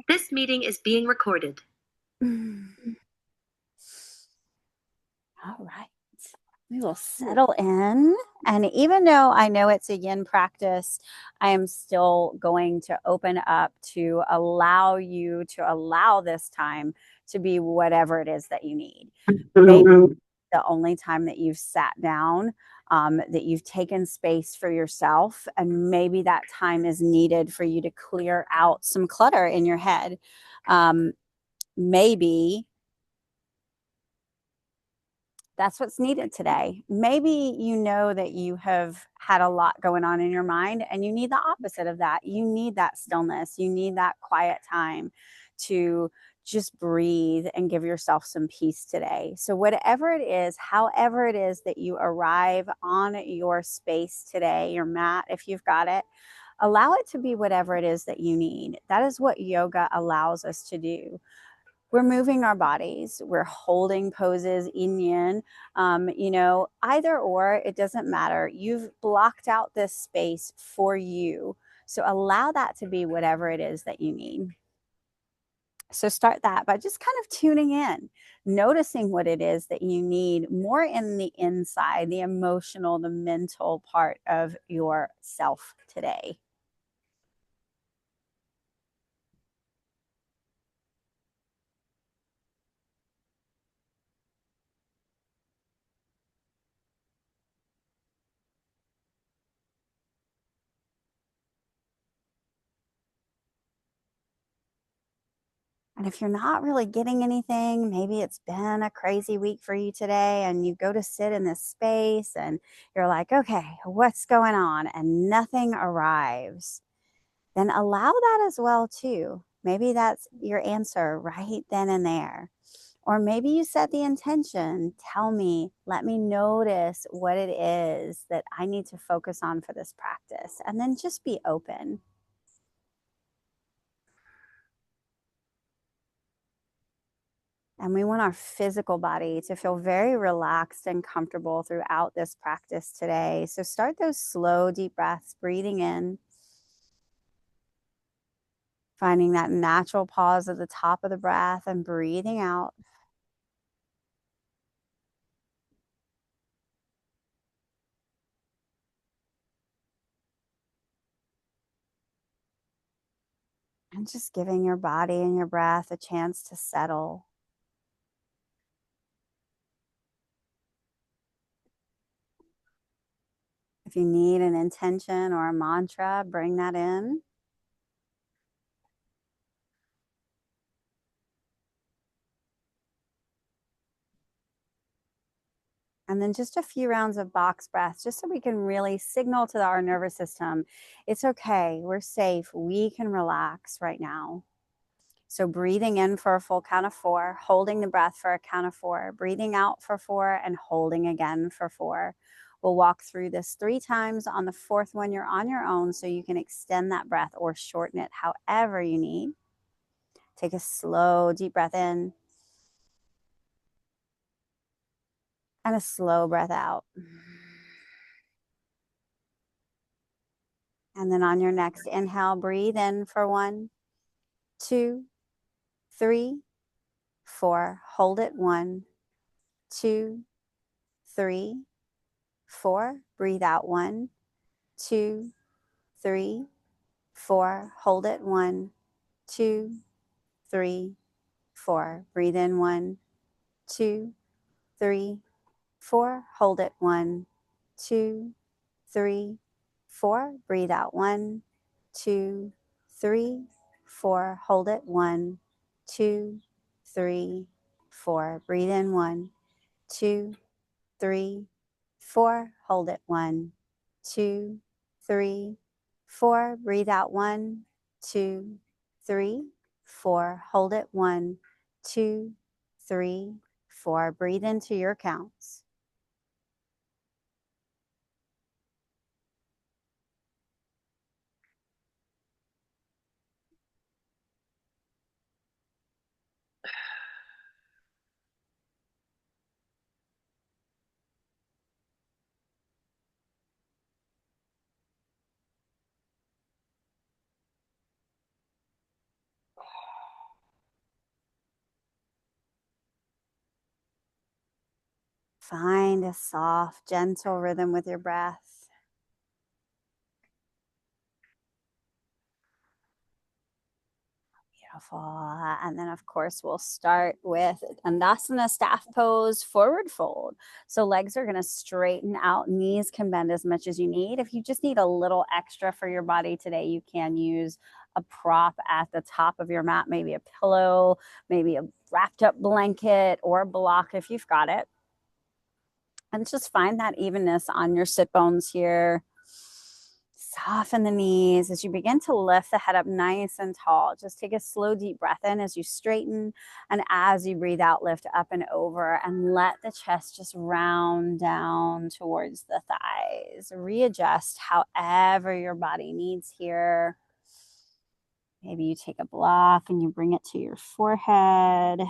This meeting is being recorded. All right. We will settle in. And even though I know it's a yin practice, I am still going to open up to allow you to allow this time to be whatever it is that you need. Maybe the only time that you've sat down, that you've taken space for yourself, and maybe that time is needed for you to clear out some clutter in your head. Maybe that's what's needed today. Maybe you know that you have had a lot going on in your mind and you need the opposite of that. You need that stillness. You need that quiet time to just breathe and give yourself some peace today. So, whatever it is, however it is that you arrive on your space today, your mat, if you've got it, allow it to be whatever it is that you need. That is what yoga allows us to do. We're moving our bodies, we're holding poses in yin, either or, it doesn't matter. You've blocked out this space for you. So allow that to be whatever it is that you need. So start that by just kind of tuning in, noticing what it is that you need more in the inside, the emotional, the mental part of yourself today. And if you're not really getting anything, maybe it's been a crazy week for you today, and you go to sit in this space and you're like, okay, what's going on? And nothing arrives. Then allow that as well, too. Maybe that's your answer right then and there. Or maybe you set the intention, tell me, let me notice what it is that I need to focus on for this practice. And then just be open. And we want our physical body to feel very relaxed and comfortable throughout this practice today. So start those slow, deep breaths, breathing in, finding that natural pause at the top of the breath and breathing out. And just giving your body and your breath a chance to settle. If you need an intention or a mantra, bring that in. And then just a few rounds of box breaths, just so we can really signal to our nervous system, it's okay, we're safe, we can relax right now. So breathing in for a full count of 4, holding the breath for a count of 4, breathing out for 4, and holding again for 4. We'll walk through this 3 times. On the 4th one, you're on your own, so you can extend that breath or shorten it however you need. Take a slow, deep breath in and a slow breath out. And then on your next inhale, breathe in for 1, 2, 3, 4. Hold it. 1, 2, 3, 4. Breathe out. 1, 2, 3, 4. Hold it. 1, 2, 3, 4. Breathe in. 1, 2, 3, 4. Hold it. 1, 2, 3, 4. Breathe out. 1, 2, 3, 4. Hold it. 1, 2, 3, 4. Breathe in. 1, 2, 3, 4. Hold it. 1, 2, 3, 4. Breathe out. 1, 2, 3, 4. Hold it. 1, 2, 3, 4. Breathe into your counts. Find a soft, gentle rhythm with your breath. Beautiful. And then, of course, we'll start with Tandasana staff pose, forward fold. So legs are going to straighten out. Knees can bend as much as you need. If you just need a little extra for your body today, you can use a prop at the top of your mat, maybe a pillow, maybe a wrapped up blanket or a block if you've got it. And just find that evenness on your sit bones here. Soften the knees as you begin to lift the head up nice and tall. Just take a slow, deep breath in as you straighten. And as you breathe out, lift up and over and let the chest just round down towards the thighs. Readjust however your body needs here. Maybe you take a block and you bring it to your forehead.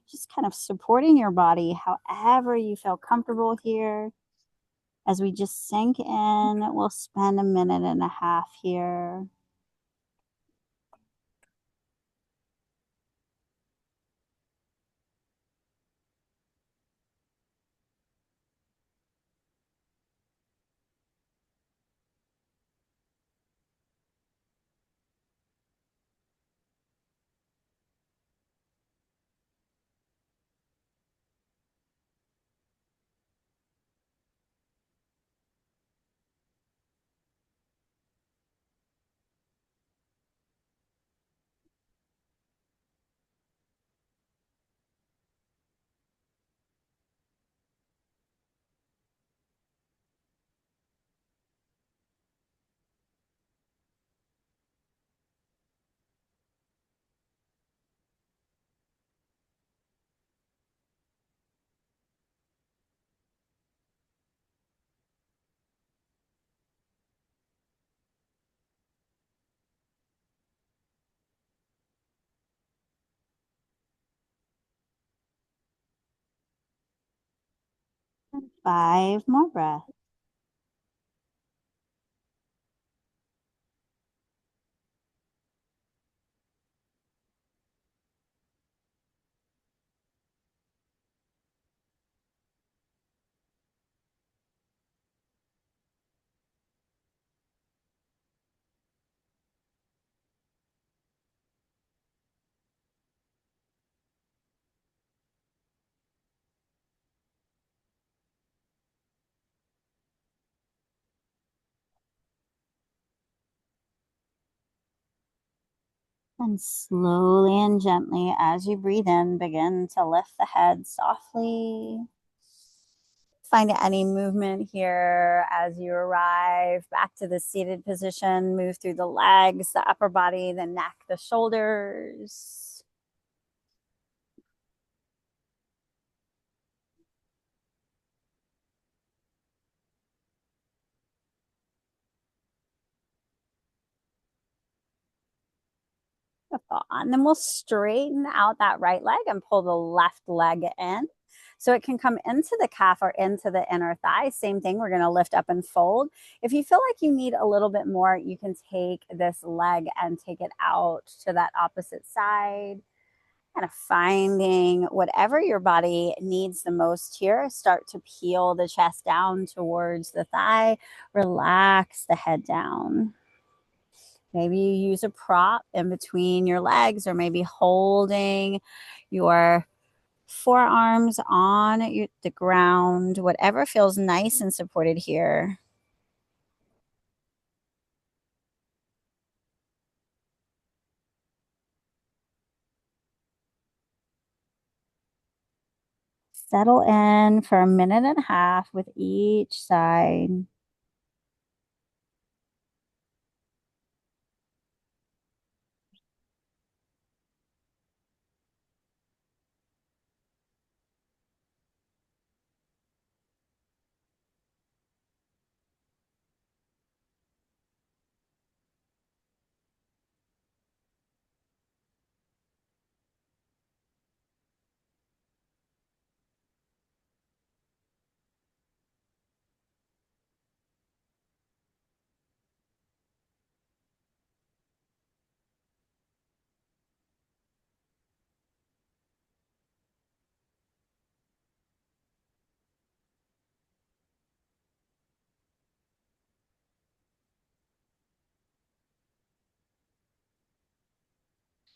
Just kind of supporting your body however you feel comfortable here. As we just sink in, we'll spend a minute and a half here. And 5 more breaths. And slowly and gently, as you breathe in, begin to lift the head softly. Find any movement here as you arrive back to the seated position. Move through the legs, the upper body, the neck, the shoulders. Beautiful. And then we'll straighten out that right leg and pull the left leg in. So it can come into the calf or into the inner thigh. Same thing, we're going to lift up and fold. If you feel like you need a little bit more, you can take this leg and take it out to that opposite side. Kind of finding whatever your body needs the most here. Start to peel the chest down towards the thigh. Relax the head down. Maybe you use a prop in between your legs, or maybe holding your forearms on the ground, whatever feels nice and supported here. Settle in for a minute and a half with each side.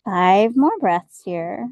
5 more breaths here.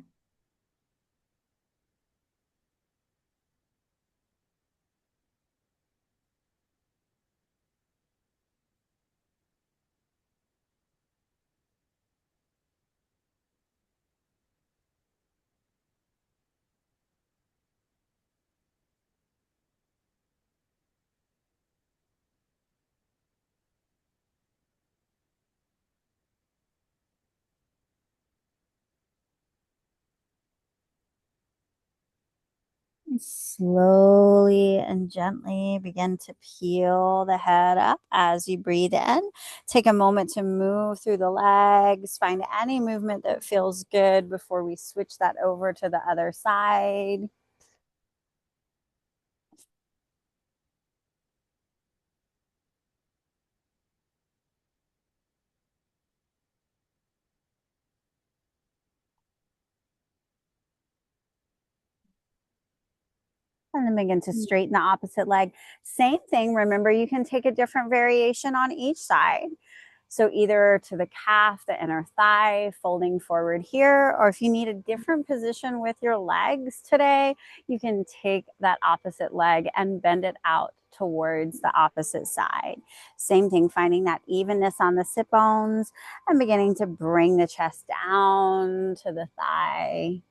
Slowly and gently begin to peel the head up as you breathe in. Take a moment to move through the legs. Find any movement that feels good before we switch that over to the other side. And then begin to straighten the opposite leg. Same thing. Remember, you can take a different variation on each side. So either to the calf, the inner thigh, folding forward here, or if you need a different position with your legs today, you can take that opposite leg and bend it out towards the opposite side. Same thing, finding that evenness on the sit bones and beginning to bring the chest down to the thigh.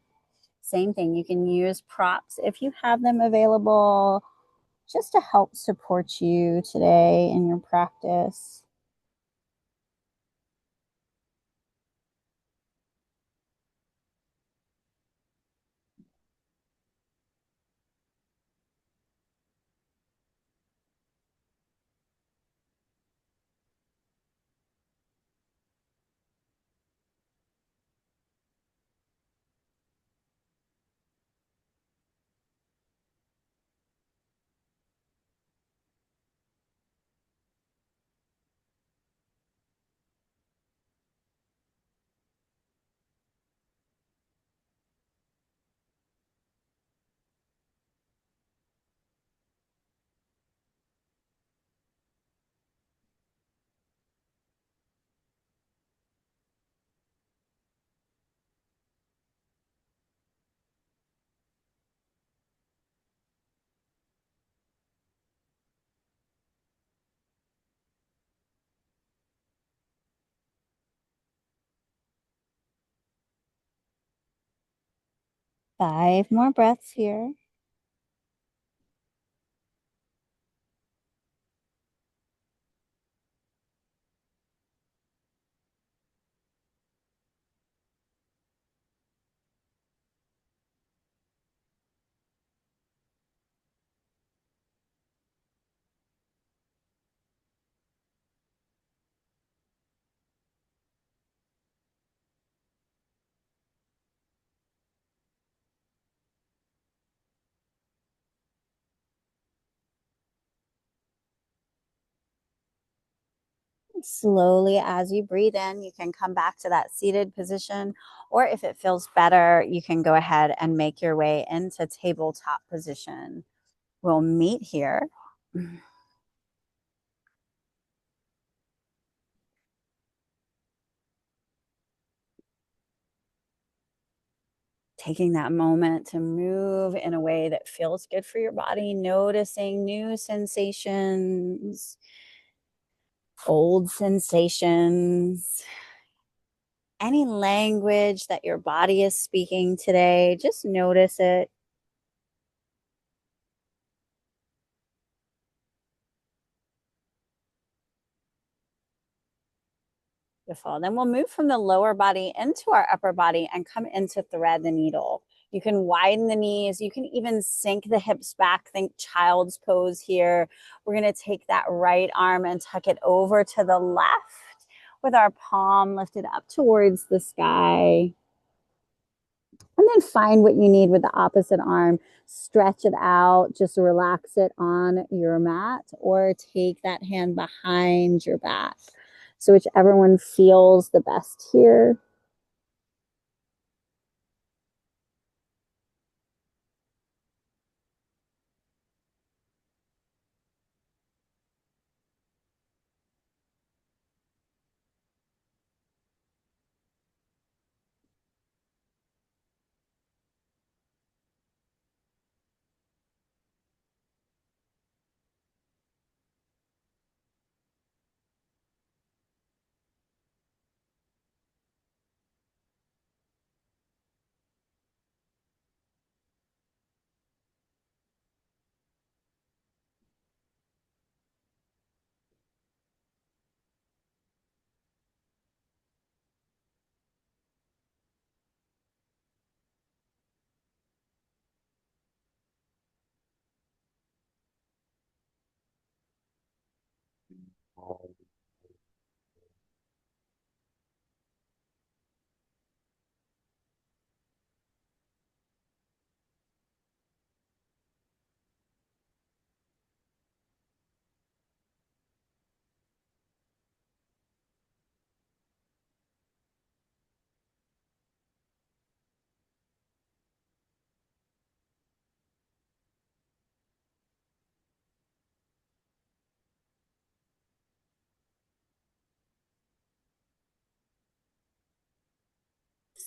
Same thing, you can use props if you have them available just to help support you today in your practice. Five more breaths here. Slowly, as you breathe in, you can come back to that seated position, or if it feels better, you can go ahead and make your way into tabletop position. We'll meet here. Taking that moment to move in a way that feels good for your body, noticing new sensations, old sensations, any language that your body is speaking today, just notice it. Beautiful. Then we'll move from the lower body into our upper body and come into thread the needle. You can widen the knees. You can even sink the hips back. Think child's pose here. We're going to take that right arm and tuck it over to the left with our palm lifted up towards the sky. And then find what you need with the opposite arm. Stretch it out. Just relax it on your mat or take that hand behind your back. So whichever one feels the best here.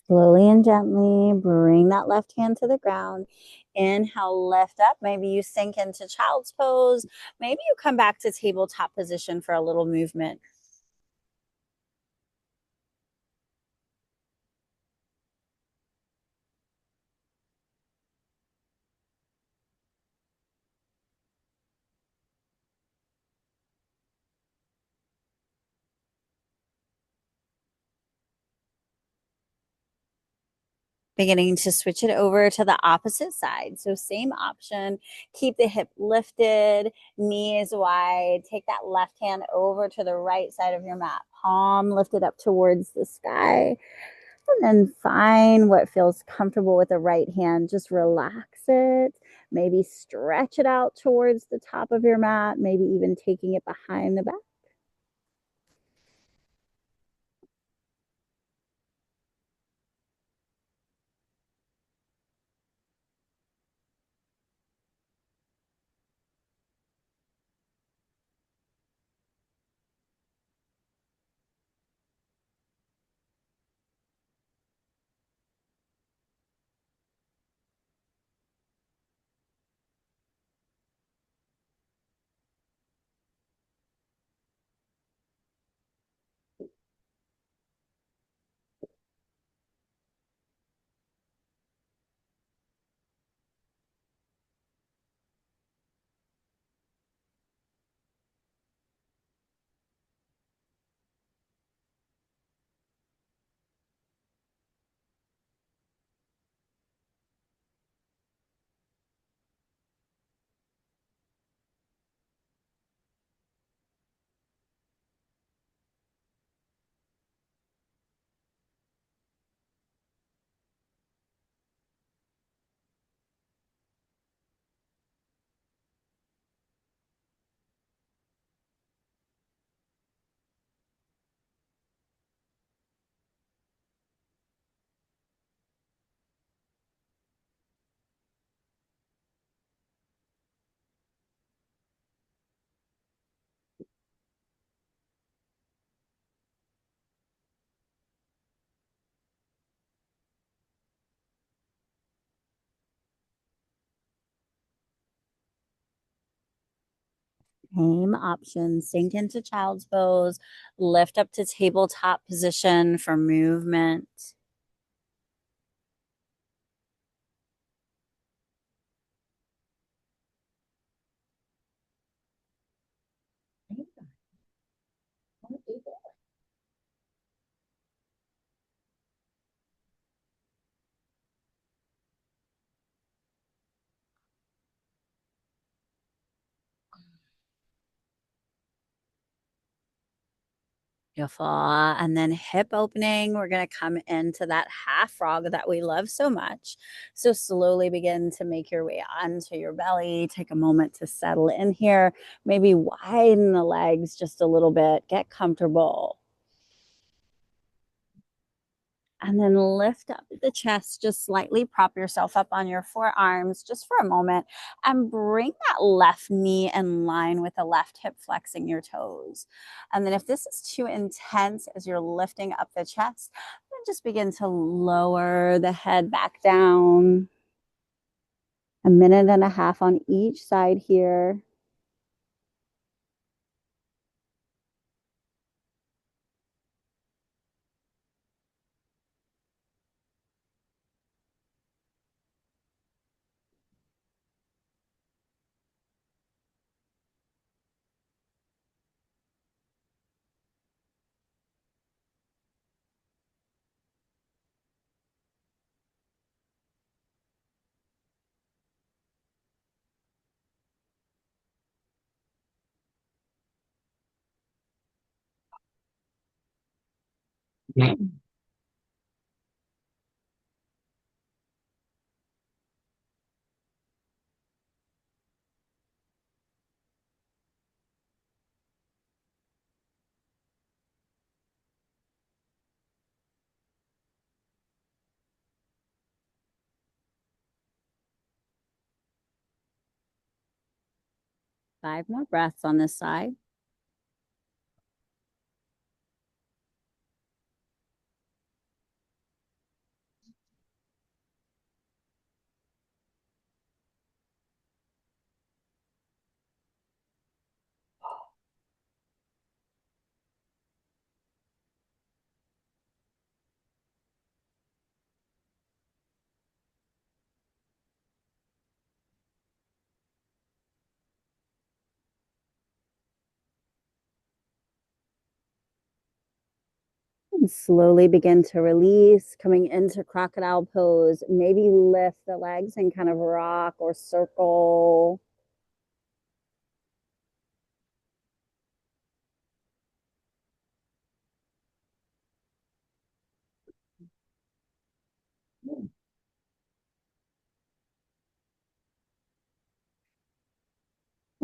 Slowly and gently bring that left hand to the ground. Inhale, lift up. Maybe you sink into child's pose. Maybe you come back to tabletop position for a little movement. Beginning to switch it over to the opposite side. So same option, keep the hip lifted, knees wide, take that left hand over to the right side of your mat, palm lifted up towards the sky, and then find what feels comfortable with the right hand. Just relax it, maybe stretch it out towards the top of your mat, maybe even taking it behind the back. Same option, sink into child's pose, lift up to tabletop position for movement. Beautiful. And then hip opening. We're going to come into that half frog that we love so much. So slowly begin to make your way onto your belly. Take a moment to settle in here. Maybe widen the legs just a little bit. Get comfortable. And then lift up the chest, just slightly prop yourself up on your forearms just for a moment and bring that left knee in line with the left hip, flexing your toes. And then if this is too intense as you're lifting up the chest, then just begin to lower the head back down. A minute and a half on each side here. 5 more breaths on this side. And slowly begin to release, coming into crocodile pose. Maybe lift the legs and kind of rock or circle.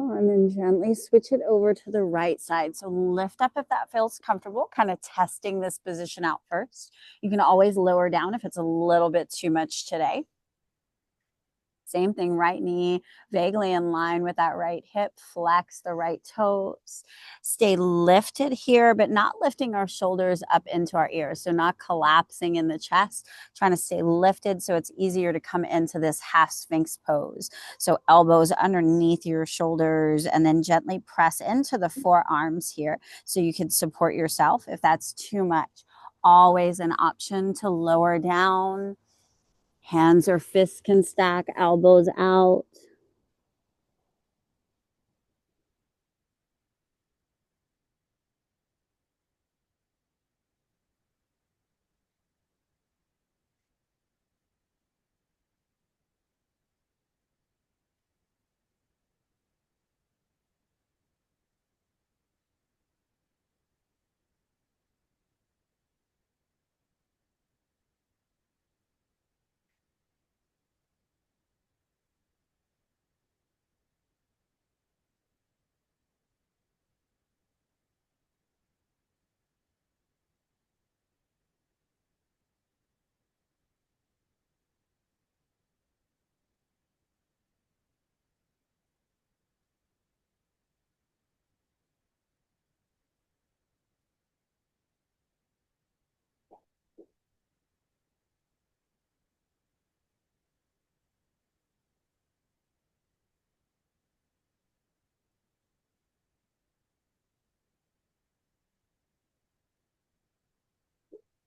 And then gently switch it over to the right side. So lift up if that feels comfortable, kind of testing this position out first. You can always lower down if it's a little bit too much today. Same thing, right knee vaguely in line with that right hip, flex the right toes. Stay lifted here, but not lifting our shoulders up into our ears. So not collapsing in the chest, trying to stay lifted so it's easier to come into this half sphinx pose. So elbows underneath your shoulders and then gently press into the forearms here so you can support yourself if that's too much. Always an option to lower down. Hands or fists can stack, elbows out.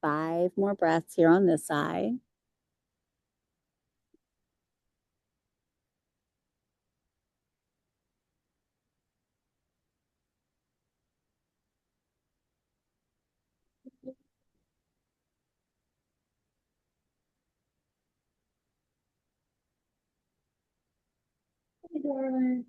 Five more breaths here on this side. Hey, darling.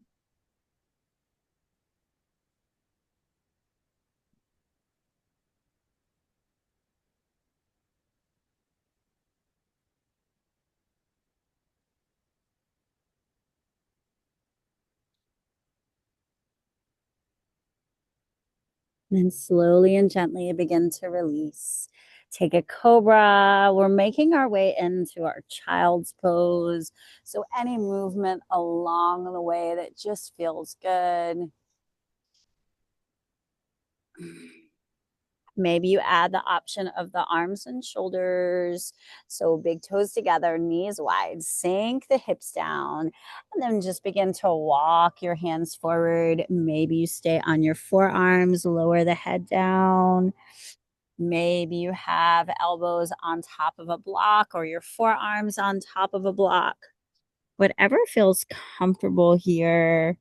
Then slowly and gently begin to release. Take a cobra. We're making our way into our child's pose. So any movement along the way that just feels good. Maybe you add the option of the arms and shoulders. So big toes together, knees wide, sink the hips down, and then just begin to walk your hands forward. Maybe you stay on your forearms, lower the head down. Maybe you have elbows on top of a block or your forearms on top of a block. Whatever feels comfortable here.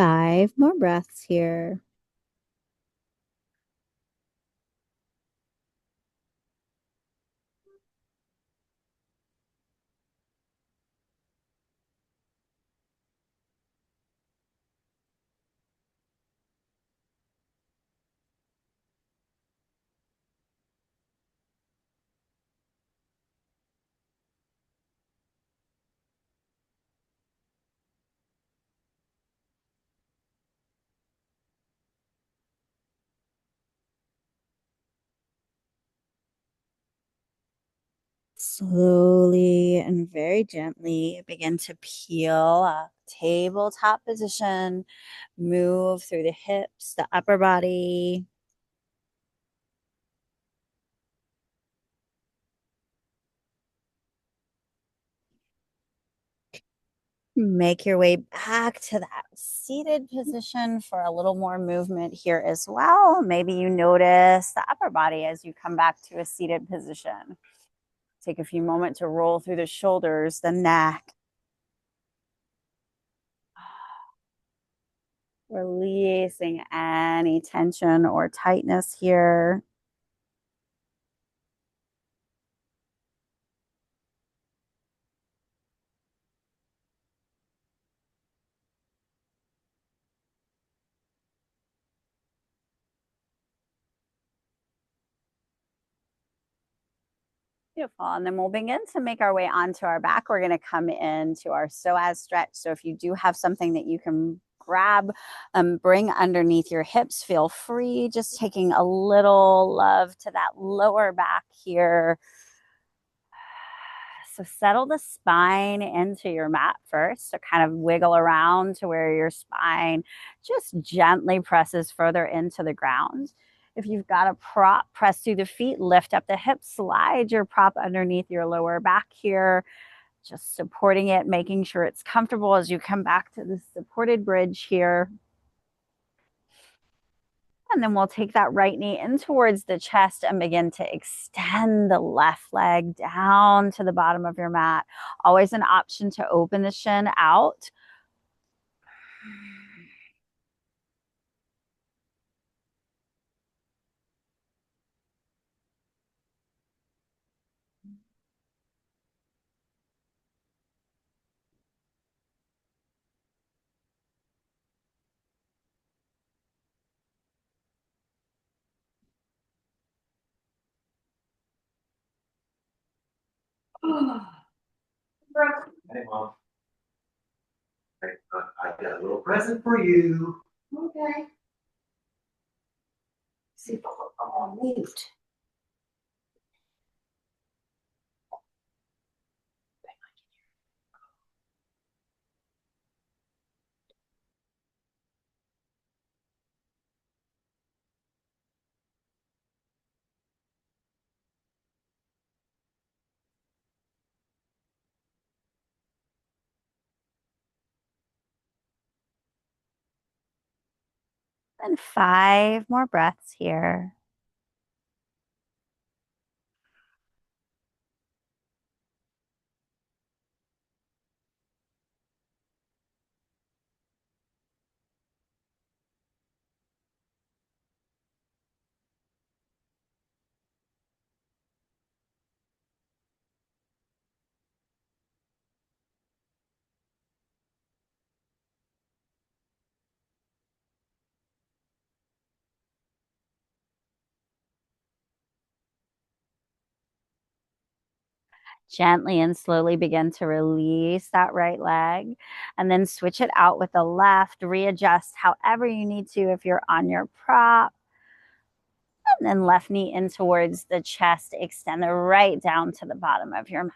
5 more breaths here. Slowly and very gently begin to peel up. Tabletop position. Move through the hips, the upper body. Make your way back to that seated position for a little more movement here as well. Maybe you notice the upper body as you come back to a seated position. Take a few moments to roll through the shoulders, the neck. Releasing any tension or tightness here. Beautiful. And then we'll begin to make our way onto our back. We're going to come into our psoas stretch. So if you do have something that you can grab, bring underneath your hips, feel free. Just taking a little love to that lower back here. So settle the spine into your mat first. So kind of wiggle around to where your spine just gently presses further into the ground. If you've got a prop, press through the feet, lift up the hips, slide your prop underneath your lower back here, just supporting it, making sure it's comfortable as you come back to the supported bridge here. And then we'll take that right knee in towards the chest and begin to extend the left leg down to the bottom of your mat. Always an option to open the shin out. Hey, Mom. I got a little present for you. Okay. See if I'm on mute. And 5 more breaths here. Gently and slowly begin to release that right leg and then switch it out with the left. Readjust however you need to if you're on your prop. And then left knee in towards the chest. Extend the right down to the bottom of your mat.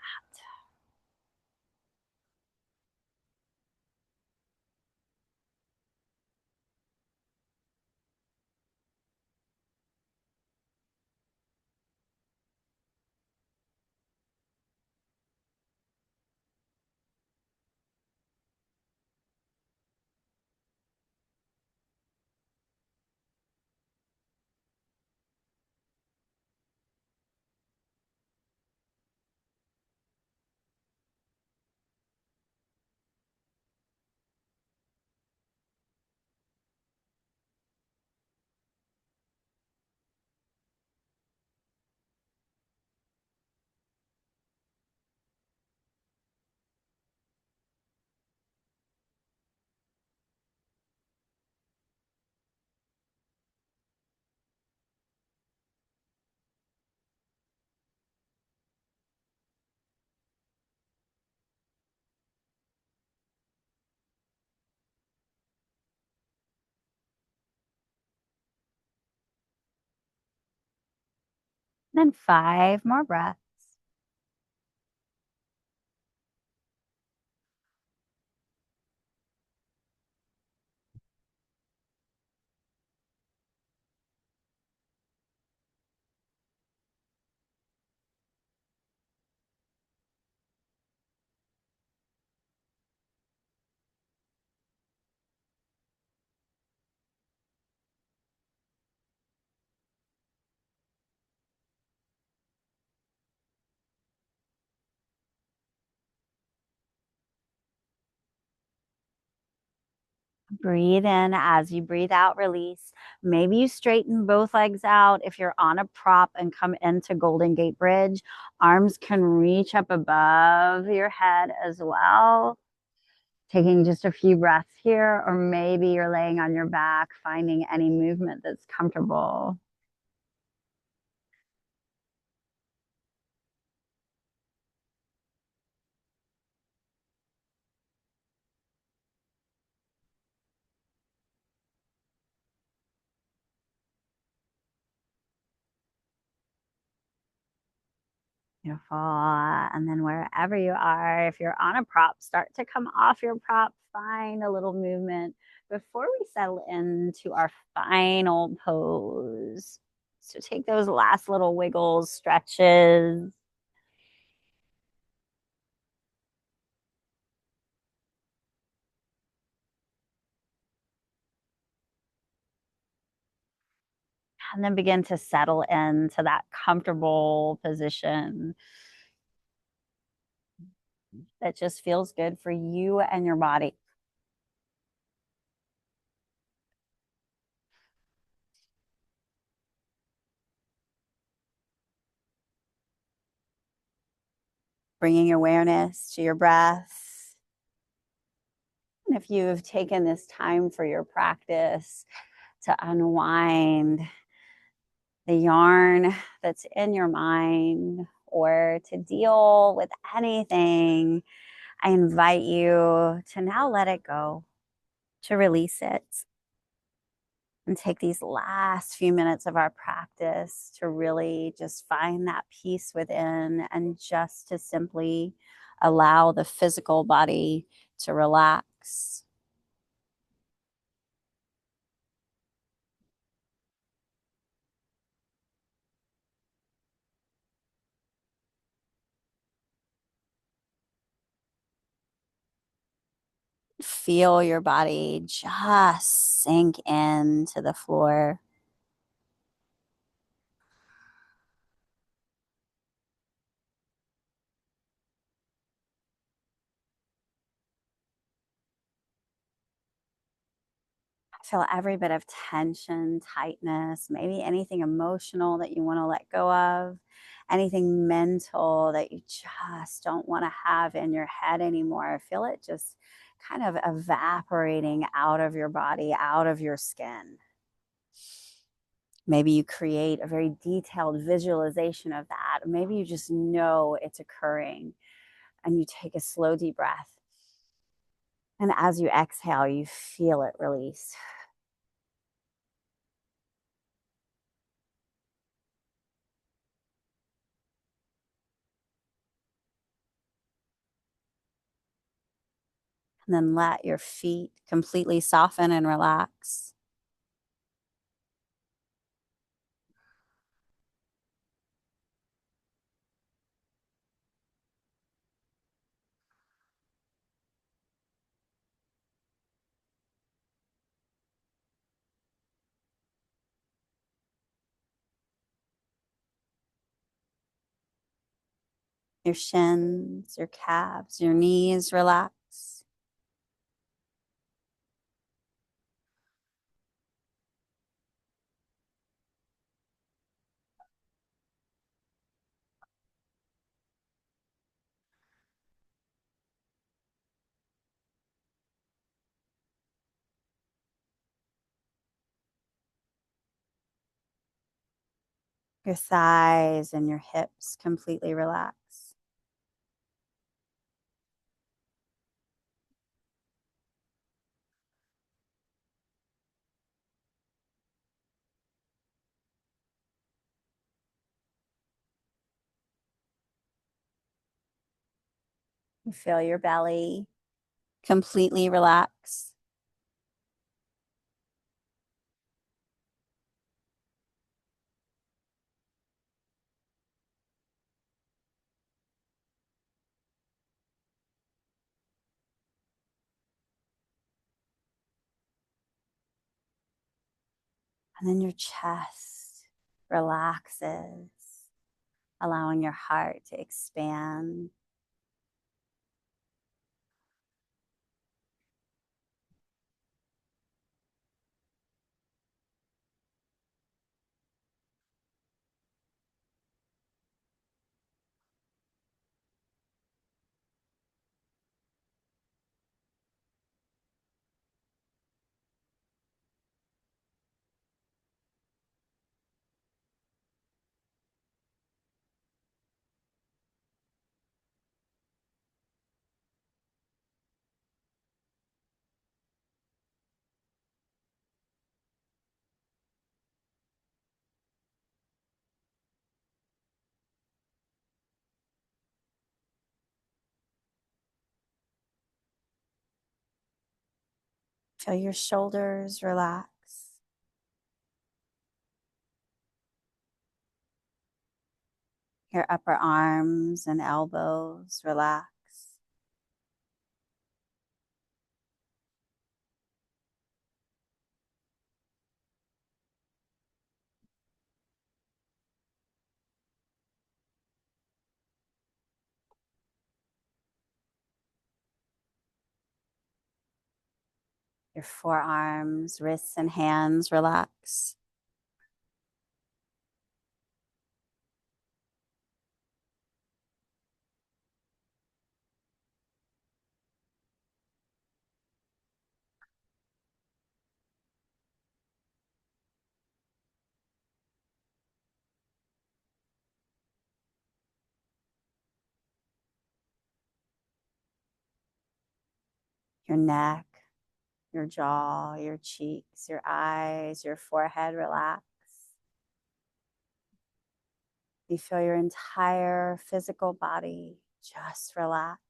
Then 5 more breaths. Breathe in. As you breathe out, release. Maybe you straighten both legs out. If you're on a prop and come into Golden Gate Bridge, arms can reach up above your head as well. Taking just a few breaths here, or maybe you're laying on your back, finding any movement that's comfortable. Beautiful. And then wherever you are, if you're on a prop, start to come off your prop, find a little movement before we settle into our final pose. So take those last little wiggles, stretches. And then begin to settle into that comfortable position that just feels good for you and your body. Bringing awareness to your breath. And if you've taken this time for your practice to unwind the yarn that's in your mind or to deal with anything, I invite you to now let it go, to release it, and take these last few minutes of our practice to really just find that peace within and just to simply allow the physical body to relax. Feel your body just sink into the floor. Feel every bit of tension, tightness, maybe anything emotional that you want to let go of, anything mental that you just don't want to have in your head anymore. Feel it just kind of evaporating out of your body, out of your skin. Maybe you create a very detailed visualization of that. Maybe you just know it's occurring and you take a slow, deep breath. And as you exhale, you feel it release. And then let your feet completely soften and relax. Your shins, your calves, your knees relax. Your thighs and your hips completely relax. You feel your belly completely relax. And then your chest relaxes, allowing your heart to expand. Feel your shoulders relax. Your upper arms and elbows relax. Your forearms, wrists, and hands relax. Your neck, your jaw, your cheeks, your eyes, your forehead relax. You feel your entire physical body just relax.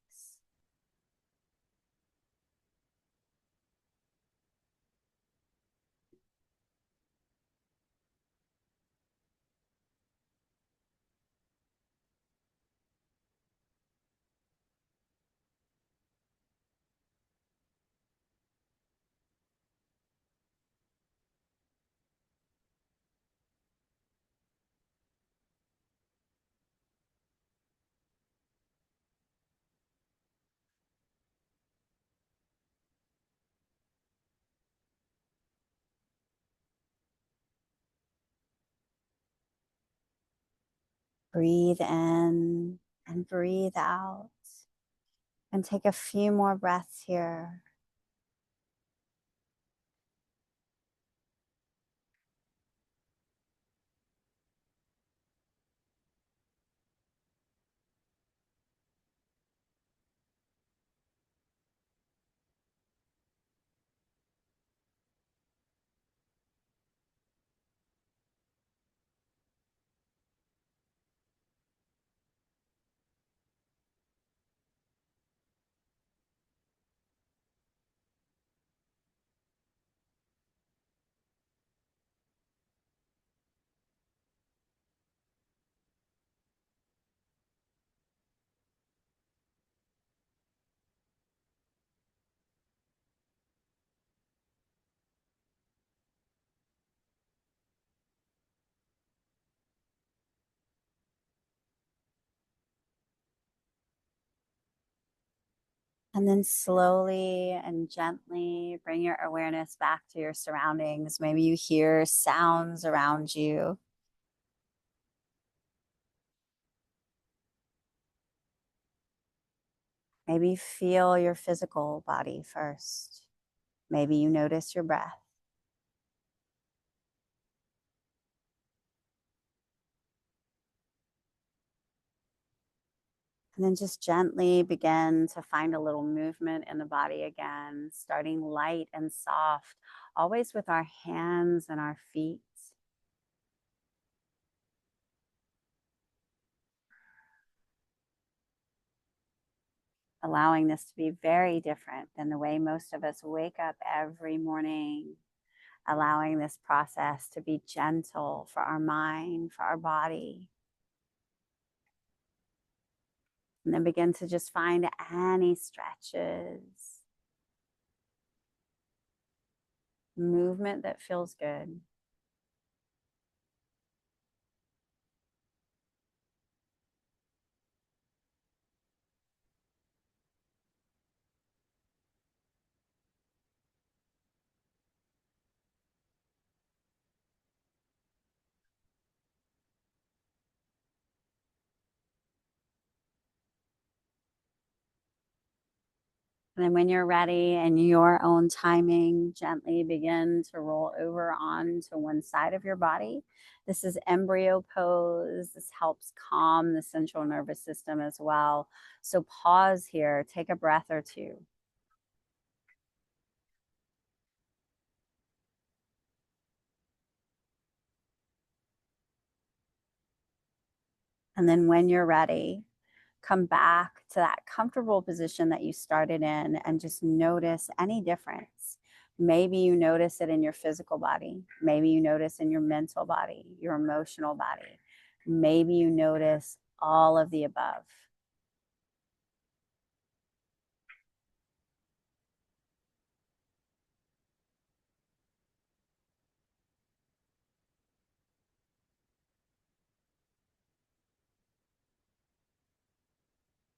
Breathe in and breathe out. And take a few more breaths here. And then slowly and gently bring your awareness back to your surroundings. Maybe you hear sounds around you. Maybe feel your physical body first. Maybe you notice your breath. And then just gently begin to find a little movement in the body again, starting light and soft, always with our hands and our feet. allowing this to be very different than the way most of us wake up every morning, allowing this process to be gentle for our mind, for our body. And then begin to just find any stretches, movement that feels good. And then when you're ready in your own timing, gently begin to roll over onto one side of your body. This is embryo pose. This helps calm the central nervous system as well. So pause here, take a breath or two. And then when you're ready, come back to that comfortable position that you started in and just notice any difference. Maybe you notice it in your physical body. Maybe you notice in your mental body, your emotional body. Maybe you notice all of the above.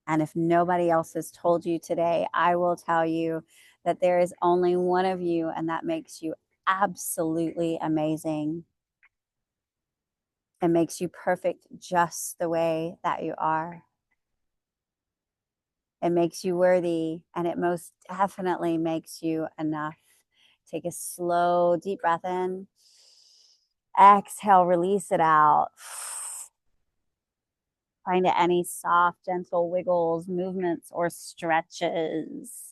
And if nobody else has told you today, I will tell you that there is only one of you, and that makes you absolutely amazing. It makes you perfect just the way that you are. It makes you worthy, and it most definitely makes you enough. Take a slow, deep breath in. Exhale, release it out. Find any soft, gentle wiggles, movements, or stretches.